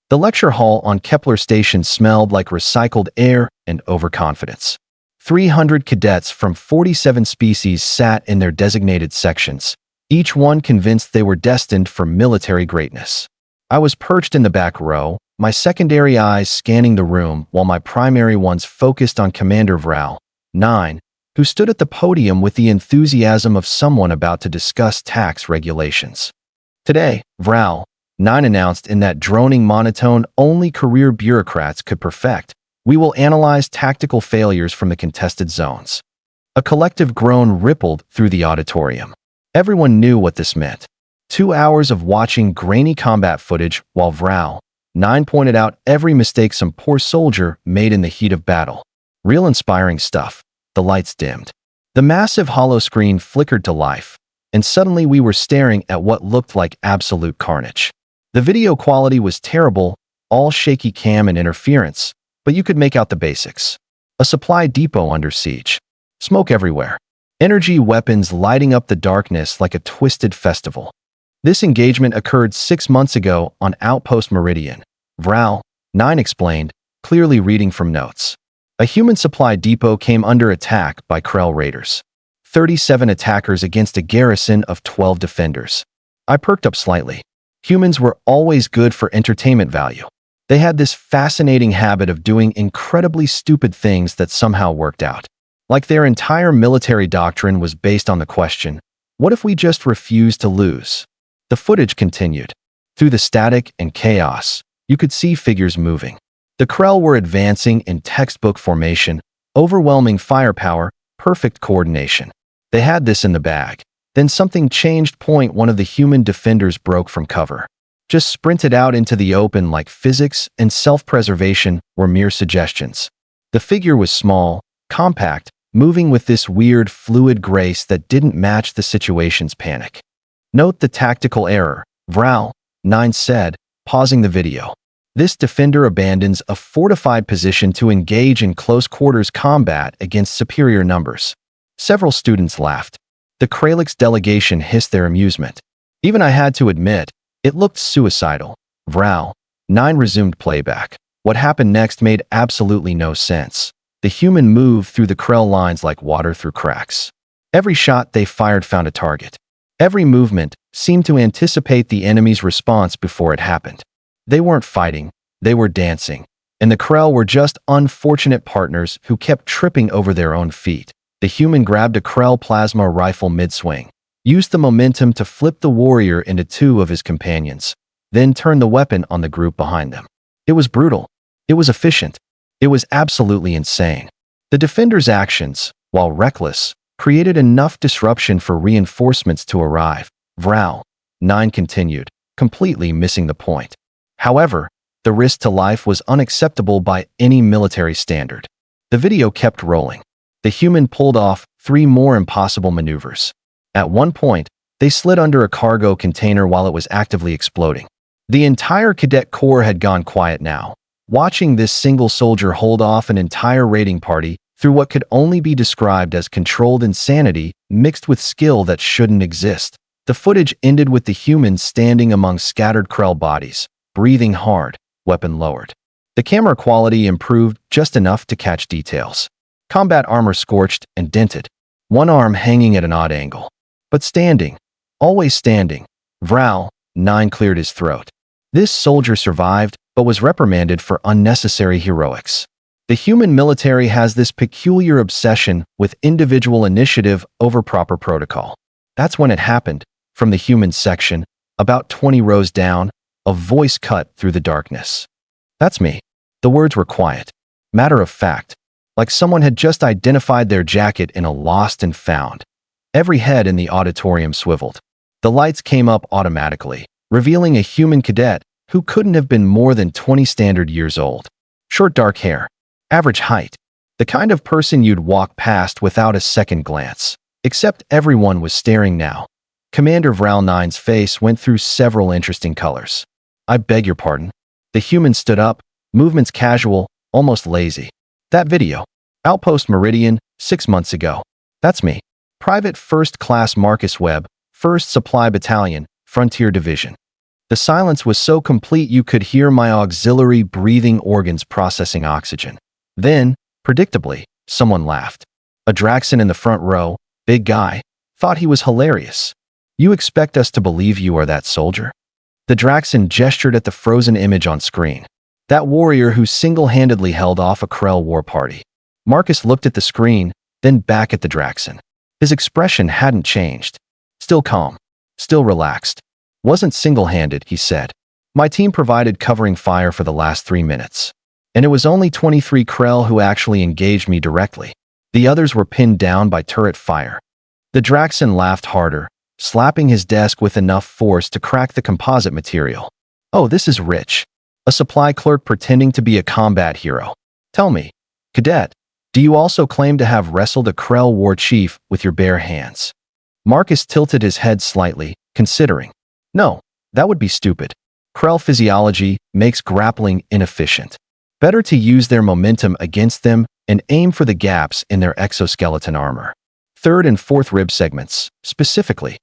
The lecture hall on Kepler Station smelled like recycled air and overconfidence. 300 cadets from 47 species sat in their designated sections, each one convinced they were destined for military greatness. I was perched in the back row, my secondary eyes scanning the room while my primary ones focused on Commander Vral, 9, who stood at the podium with the enthusiasm of someone about to discuss tax regulations. Today, Vral, 9 announced in that droning monotone only career bureaucrats could perfect, we will analyze tactical failures from the contested zones. A collective groan rippled through the auditorium. Everyone knew what this meant. 2 hours of watching grainy combat footage while Vral, 9 pointed out every mistake some poor soldier made in the heat of battle. Real inspiring stuff. The lights dimmed. The massive hollow screen flickered to life, and suddenly we were staring at what looked like absolute carnage. The video quality was terrible, all shaky cam and interference, but you could make out the basics. A supply depot under siege. Smoke everywhere. Energy weapons lighting up the darkness like a twisted festival. This engagement occurred 6 months ago on Outpost Meridian. Vral, 9 explained, clearly reading from notes. A human supply depot came under attack by Krell raiders. 37 attackers against a garrison of 12 defenders. I perked up slightly. Humans were always good for entertainment value. They had this fascinating habit of doing incredibly stupid things that somehow worked out. Like their entire military doctrine was based on the question, what if we just refuse to lose? The footage continued. Through the static and chaos, you could see figures moving. The Krell were advancing in textbook formation, overwhelming firepower, perfect coordination. They had this in the bag. Then something changed. One of the human defenders broke from cover. Just sprinted out into the open like physics and self-preservation were mere suggestions. The figure was small, compact, moving with this weird fluid grace that didn't match the situation's panic. Note the tactical error, Vral, 9 said, pausing the video. This defender abandons a fortified position to engage in close-quarters combat against superior numbers. Several students laughed. The Kralix delegation hissed their amusement. Even I had to admit, it looked suicidal. Vral, 9 resumed playback. What happened next made absolutely no sense. The human moved through the Krell lines like water through cracks. Every shot they fired found a target. Every movement seemed to anticipate the enemy's response before it happened. They weren't fighting, they were dancing. And the Krell were just unfortunate partners who kept tripping over their own feet. The human grabbed a Krell plasma rifle mid-swing, used the momentum to flip the warrior into 2 of his companions, then turned the weapon on the group behind them. It was brutal. It was efficient. It was absolutely insane. The defenders' actions, while reckless, created enough disruption for reinforcements to arrive. Vral, 9 continued, completely missing the point. However, the risk to life was unacceptable by any military standard. The video kept rolling. The human pulled off 3 more impossible maneuvers. At one point, they slid under a cargo container while it was actively exploding. The entire cadet corps had gone quiet now, watching this single soldier hold off an entire raiding party through what could only be described as controlled insanity mixed with skill that shouldn't exist. The footage ended with the humans standing among scattered Krell bodies, breathing hard, weapon lowered. The camera quality improved just enough to catch details. Combat armor scorched and dented, one arm hanging at an odd angle. But standing, always standing. Vral, 9 cleared his throat. This soldier survived, but was reprimanded for unnecessary heroics. The human military has this peculiar obsession with individual initiative over proper protocol. That's when it happened. From the human section, about 20 rows down, a voice cut through the darkness. That's me. The words were quiet. Matter of fact. Like someone had just identified their jacket in a lost and found. Every head in the auditorium swiveled. The lights came up automatically, revealing a human cadet who couldn't have been more than 20 standard years old. Short dark hair. Average height. The kind of person you'd walk past without a second glance. Except everyone was staring now. Commander Vral 9's face went through several interesting colors. I beg your pardon. The human stood up, movements casual, almost lazy. That video. Outpost Meridian, 6 months ago. That's me. Private First Class Marcus Webb, 1st Supply Battalion, Frontier Division. The silence was so complete you could hear my auxiliary breathing organs processing oxygen. Then, predictably, someone laughed. A Draxon in the front row, big guy, thought he was hilarious. You expect us to believe you are that soldier? The Draxon gestured at the frozen image on screen. That warrior who single-handedly held off a Krell war party. Marcus looked at the screen, then back at the Draxon. His expression hadn't changed. Still calm. Still relaxed. Wasn't single-handed, he said. My team provided covering fire for the last 3 minutes. And it was only 23 Krell who actually engaged me directly. The others were pinned down by turret fire. The Draxon laughed harder, slapping his desk with enough force to crack the composite material. Oh, this is rich. A supply clerk pretending to be a combat hero. Tell me, Cadet, do you also claim to have wrestled a Krell war chief with your bare hands? Marcus tilted his head slightly, considering. No, that would be stupid. Krell physiology makes grappling inefficient. Better to use their momentum against them and aim for the gaps in their exoskeleton armor. Third and fourth rib segments, specifically.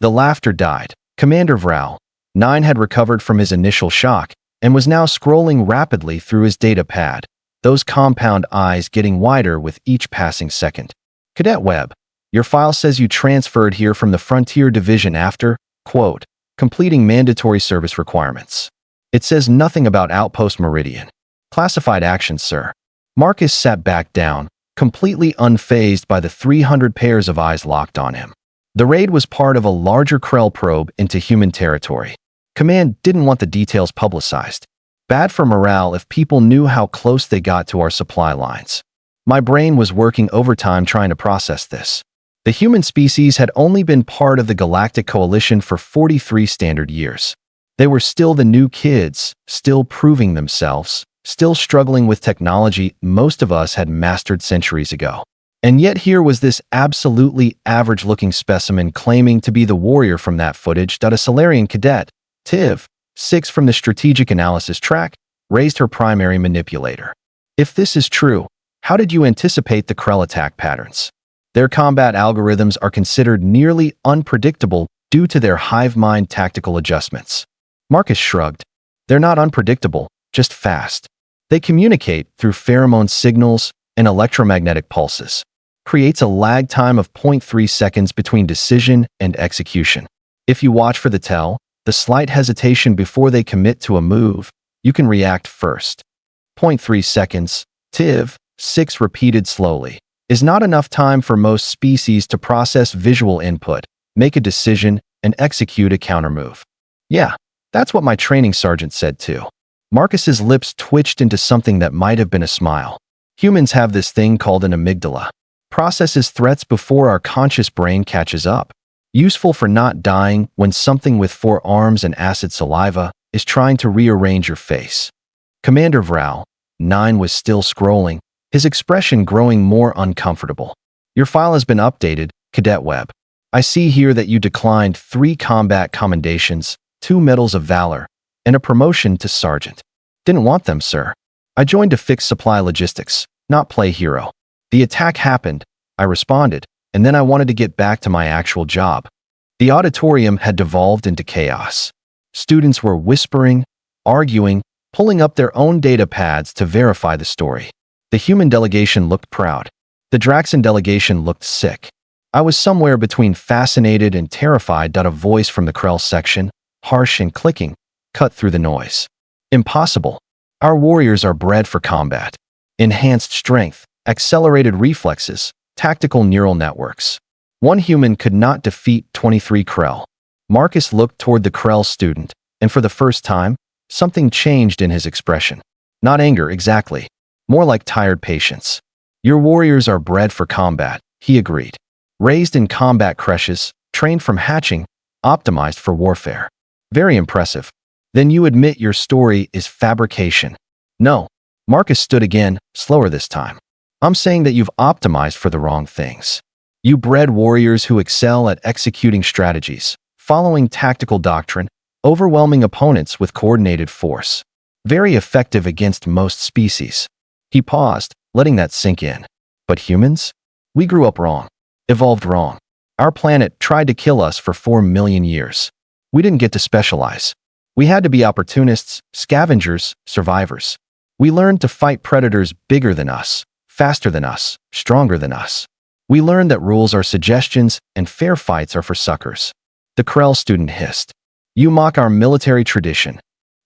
The laughter died. Commander Vral, 9 had recovered from his initial shock and was now scrolling rapidly through his data pad, those compound eyes getting wider with each passing second. Cadet Webb, your file says you transferred here from the Frontier Division after, quote, completing mandatory service requirements. It says nothing about Outpost Meridian. Classified actions, sir. Marcus sat back down, completely unfazed by the 300 pairs of eyes locked on him. The raid was part of a larger Krell probe into human territory. Command didn't want the details publicized. Bad for morale if people knew how close they got to our supply lines. My brain was working overtime trying to process this. The human species had only been part of the Galactic Coalition for 43 standard years. They were still the new kids, still proving themselves, still struggling with technology most of us had mastered centuries ago. And yet here was this absolutely average-looking specimen claiming to be the warrior from that footage. A Solarian cadet, Tiv, 6 from the strategic analysis track, raised her primary manipulator. If this is true, how did you anticipate the Krell attack patterns? Their combat algorithms are considered nearly unpredictable due to their hive mind tactical adjustments. Marcus shrugged. They're not unpredictable, just fast. They communicate through pheromone signals and electromagnetic pulses. Creates a lag time of 0.3 seconds between decision and execution. If you watch for the tell, the slight hesitation before they commit to a move, you can react first. 0.3 seconds, Tiv, 6 repeated slowly, is not enough time for most species to process visual input, make a decision, and execute a countermove. Yeah, that's what my training sergeant said too. Marcus's lips twitched into something that might have been a smile. Humans have this thing called an amygdala. Processes threats before our conscious brain catches up. Useful for not dying when something with 4 arms and acid saliva is trying to rearrange your face. Commander Vral, 9 was still scrolling, his expression growing more uncomfortable. Your file has been updated, Cadet Webb. I see here that you declined 3 combat commendations, 2 medals of valor, and a promotion to sergeant. Didn't want them, sir. I joined to fix supply logistics, not play hero. The attack happened, I responded, and then I wanted to get back to my actual job. The auditorium had devolved into chaos. Students were whispering, arguing, pulling up their own data pads to verify the story. The human delegation looked proud. The Draxon delegation looked sick. I was somewhere between fascinated and terrified. A voice from the Krell section, harsh and clicking, cut through the noise. Impossible. Our warriors are bred for combat. Enhanced strength, accelerated reflexes, tactical neural networks. One human could not defeat 23 Krell. Marcus looked toward the Krell student, and for the first time, something changed in his expression. Not anger exactly, more like tired patience. Your warriors are bred for combat, he agreed. Raised in combat creches, trained from hatching, optimized for warfare. Very impressive. Then you admit your story is fabrication. No. Marcus stood again, slower this time. I'm saying that you've optimized for the wrong things. You bred warriors who excel at executing strategies, following tactical doctrine, overwhelming opponents with coordinated force. Very effective against most species. He paused, letting that sink in. But humans? We grew up wrong. Evolved wrong. Our planet tried to kill us for 4 million years. We didn't get to specialize. We had to be opportunists, scavengers, survivors. We learned to fight predators bigger than us, faster than us, stronger than us. We learned that rules are suggestions and fair fights are for suckers. The Krell student hissed. You mock our military tradition.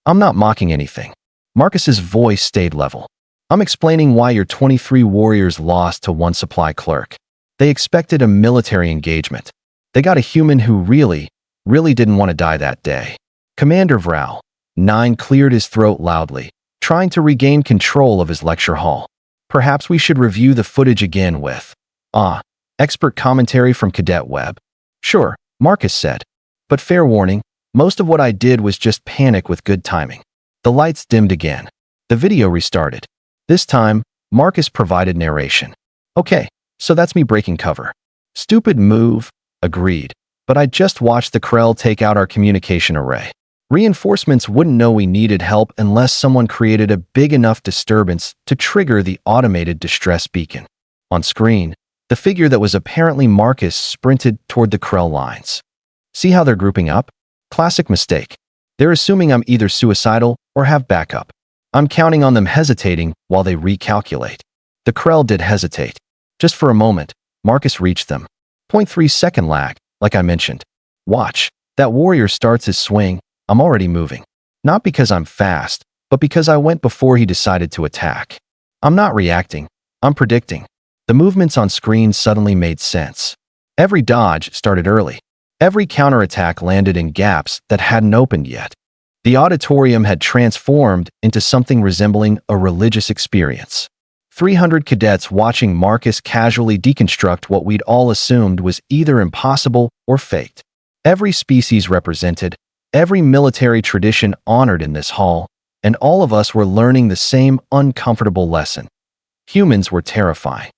I'm not mocking anything. Marcus's voice stayed level. I'm explaining why your 23 warriors lost to one supply clerk. They expected a military engagement. They got a human who really didn't want to die that day. Commander Vral, 9 cleared his throat loudly, trying to regain control of his lecture hall. Perhaps we should review the footage again with, expert commentary from Cadet Webb. Sure, Marcus said. But fair warning, most of what I did was just panic with good timing. The lights dimmed again. The video restarted. This time, Marcus provided narration. Okay, so that's me breaking cover. Stupid move, agreed. But I just watched the Krell take out our communication array. Reinforcements wouldn't know we needed help unless someone created a big enough disturbance to trigger the automated distress beacon. On screen, the figure that was apparently Marcus sprinted toward the Krell lines. See how they're grouping up? Classic mistake. They're assuming I'm either suicidal or have backup. I'm counting on them hesitating while they recalculate. The Krell did hesitate. Just for a moment, Marcus reached them. 0.3-second lag, like I mentioned. Watch, that warrior starts his swing. I'm already moving. Not because I'm fast, but because I went before he decided to attack. I'm not reacting. I'm predicting. The movements on screen suddenly made sense. Every dodge started early. Every counterattack landed in gaps that hadn't opened yet. The auditorium had transformed into something resembling a religious experience. 300 cadets watching Marcus casually deconstruct what we'd all assumed was either impossible or faked. Every species represented, every military tradition honored in this hall, and all of us were learning the same uncomfortable lesson. Humans were terrifying.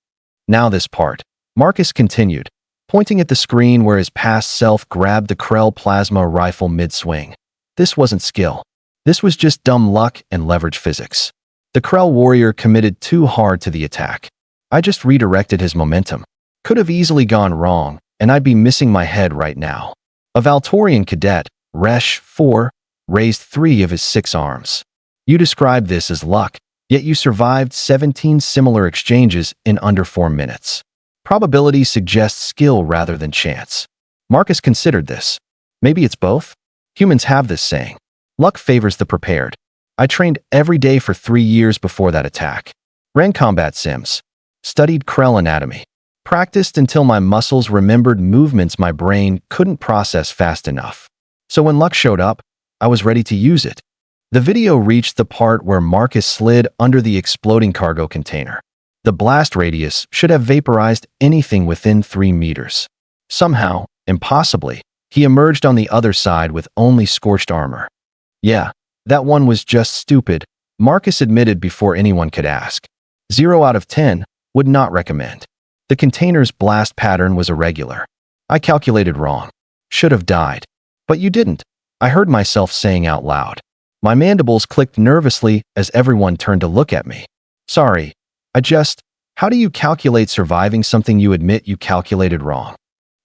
Now this part, Marcus continued, pointing at the screen where his past self grabbed the Krell plasma rifle mid-swing. This wasn't skill. This was just dumb luck and leverage physics. The Krell warrior committed too hard to the attack. I just redirected his momentum. Could have easily gone wrong, and I'd be missing my head right now. A Valtorian cadet, Resh 4, raised 3 of his 6 arms. You described this as luck, yet you survived 17 similar exchanges in under 4 minutes. Probability suggests skill rather than chance. Marcus considered this. Maybe it's both? Humans have this saying. Luck favors the prepared. I trained every day for 3 years before that attack. Ran combat sims. Studied Krell anatomy. Practiced until my muscles remembered movements my brain couldn't process fast enough. So when luck showed up, I was ready to use it. The video reached the part where Marcus slid under the exploding cargo container. The blast radius should have vaporized anything within 3 meters. Somehow, impossibly, he emerged on the other side with only scorched armor. Yeah, that one was just stupid, Marcus admitted before anyone could ask. 0 out of 10, would not recommend. The container's blast pattern was irregular. I calculated wrong. Should have died. But you didn't, I heard myself saying out loud. My mandibles clicked nervously as everyone turned to look at me. Sorry, how do you calculate surviving something you admit you calculated wrong?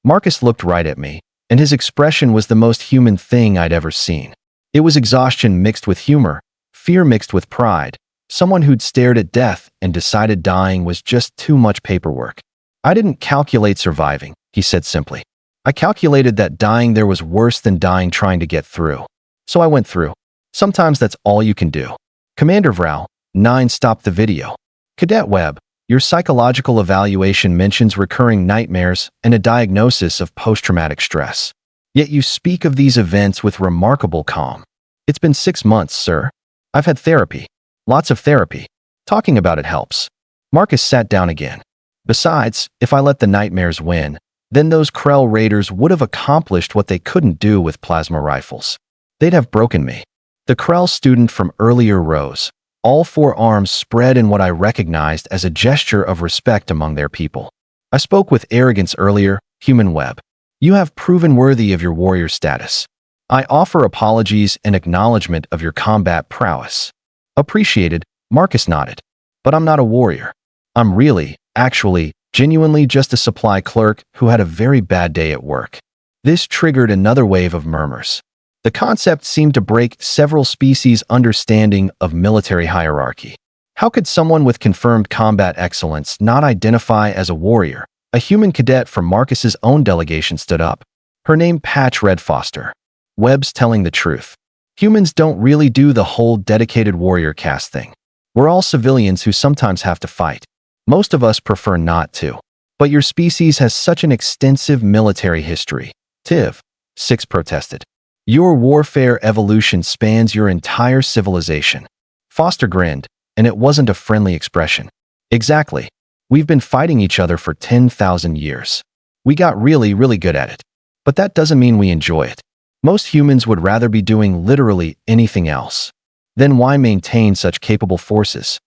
Marcus looked right at me, and his expression was the most human thing I'd ever seen. It was exhaustion mixed with humor, fear mixed with pride, someone who'd stared at death and decided dying was just too much paperwork. I didn't calculate surviving, he said simply. I calculated that dying there was worse than dying trying to get through. So I went through. Sometimes that's all you can do. Commander Vral, 9 stopped the video. Cadet Webb, your psychological evaluation mentions recurring nightmares and a diagnosis of post-traumatic stress. Yet you speak of these events with remarkable calm. It's been 6 months, sir. I've had therapy. Lots of therapy. Talking about it helps. Marcus sat down again. Besides, if I let the nightmares win, then those Krell raiders would have accomplished what they couldn't do with plasma rifles. They'd have broken me. The Krell student from earlier rose, all 4 arms spread in what I recognized as a gesture of respect among their people. I spoke with arrogance earlier, human Webb. You have proven worthy of your warrior status. I offer apologies and acknowledgement of your combat prowess. Appreciated, Marcus nodded. But I'm not a warrior. I'm really, actually, genuinely just a supply clerk who had a very bad day at work. This triggered another wave of murmurs. The concept seemed to break several species' understanding of military hierarchy. How could someone with confirmed combat excellence not identify as a warrior? A human cadet from Marcus's own delegation stood up. Her name Patch read Foster. Webb's telling the truth. Humans don't really do the whole dedicated warrior caste thing. We're all civilians who sometimes have to fight. Most of us prefer not to. But your species has such an extensive military history. Tiv. 6 protested. Your warfare evolution spans your entire civilization. Foster grinned, and it wasn't a friendly expression. Exactly. We've been fighting each other for 10,000 years. We got really, really good at it. But that doesn't mean we enjoy it. Most humans would rather be doing literally anything else. Then why maintain such capable forces?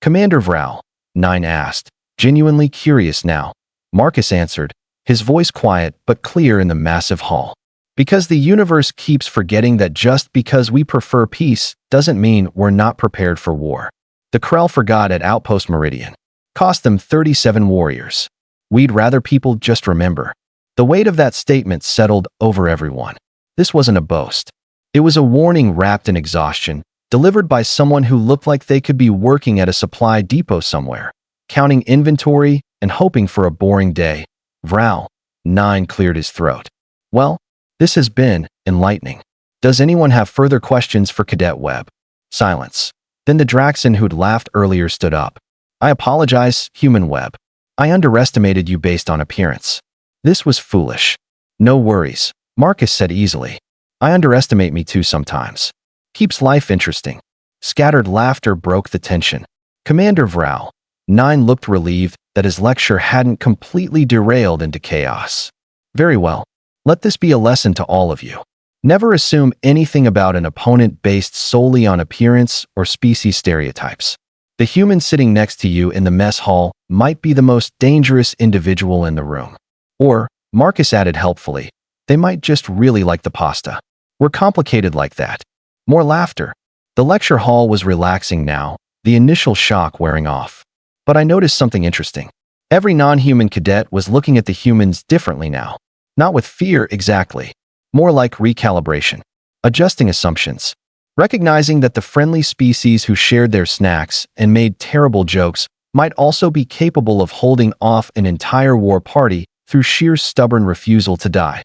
Commander Vrau, 9 asked, genuinely curious now. Marcus answered, his voice quiet but clear in the massive hall. Because the universe keeps forgetting that just because we prefer peace doesn't mean we're not prepared for war. The Krell forgot at Outpost Meridian. Cost them 37 warriors. We'd rather people just remember. The weight of that statement settled over everyone. This wasn't a boast. It was a warning wrapped in exhaustion, delivered by someone who looked like they could be working at a supply depot somewhere, counting inventory and hoping for a boring day. Vrau, 9 cleared his throat. Well, this has been enlightening. Does anyone have further questions for Cadet Webb? Silence. Then the Draxon who'd laughed earlier stood up. I apologize, Human Webb. I underestimated you based on appearance. This was foolish. No worries, Marcus said easily. I underestimate me too sometimes. Keeps life interesting. Scattered laughter broke the tension. Commander Vrau, 9 looked relieved that his lecture hadn't completely derailed into chaos. Very well. Let this be a lesson to all of you. Never assume anything about an opponent based solely on appearance or species stereotypes. The human sitting next to you in the mess hall might be the most dangerous individual in the room. Or, Marcus added helpfully, they might just really like the pasta. We're complicated like that. More laughter. The lecture hall was relaxing now, the initial shock wearing off. But I noticed something interesting. Every non-human cadet was looking at the humans differently now. Not with fear exactly. More like recalibration. Adjusting assumptions. Recognizing that the friendly species who shared their snacks and made terrible jokes might also be capable of holding off an entire war party through sheer stubborn refusal to die.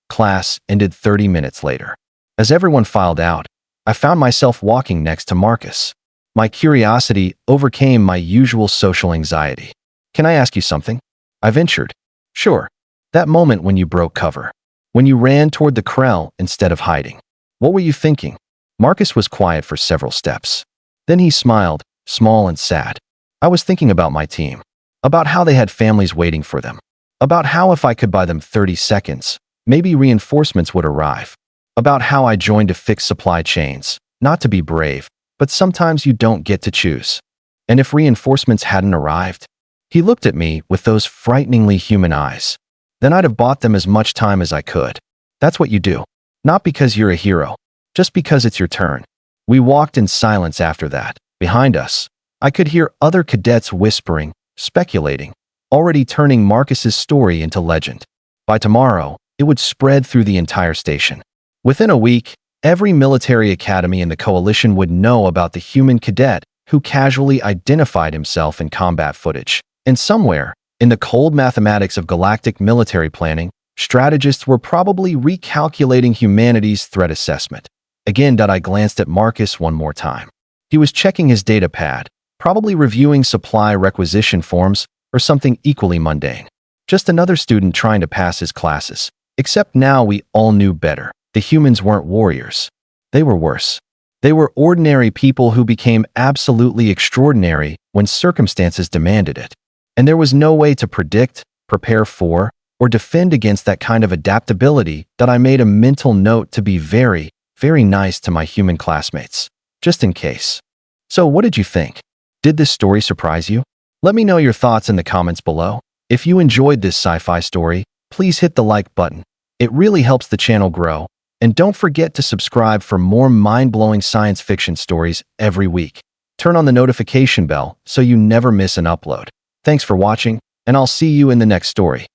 Class ended 30 minutes later. As everyone filed out, I found myself walking next to Marcus. My curiosity overcame my usual social anxiety. Can I ask you something? I ventured. Sure. That moment when you broke cover. When you ran toward the Krell instead of hiding. What were you thinking? Marcus was quiet for several steps. Then he smiled, small and sad. I was thinking about my team. About how they had families waiting for them. About how if I could buy them 30 seconds, maybe reinforcements would arrive. About how I joined to fix supply chains, not to be brave, but sometimes you don't get to choose. And if reinforcements hadn't arrived? He looked at me with those frighteningly human eyes. Then I'd have bought them as much time as I could. That's what you do. Not because you're a hero. Just because it's your turn. We walked in silence after that. Behind us, I could hear other cadets whispering, speculating, already turning Marcus's story into legend. By tomorrow, it would spread through the entire station. Within a week, every military academy in the coalition would know about the human cadet who casually identified himself in combat footage. And somewhere, in the cold mathematics of galactic military planning, strategists were probably recalculating humanity's threat assessment. Again, I glanced at Marcus one more time. He was checking his data pad, probably reviewing supply requisition forms or something equally mundane. Just another student trying to pass his classes. Except now we all knew better. The humans weren't warriors. They were worse. They were ordinary people who became absolutely extraordinary when circumstances demanded it. And there was no way to predict, prepare for, or defend against that kind of adaptability that I made a mental note to be very, very nice to my human classmates, just in case. So what did you think? Did this story surprise you? Let me know your thoughts in the comments below. If you enjoyed this sci-fi story, please hit the like button. It really helps the channel grow. And don't forget to subscribe for more mind-blowing science fiction stories every week. Turn on the notification bell so you never miss an upload. Thanks for watching, and I'll see you in the next story.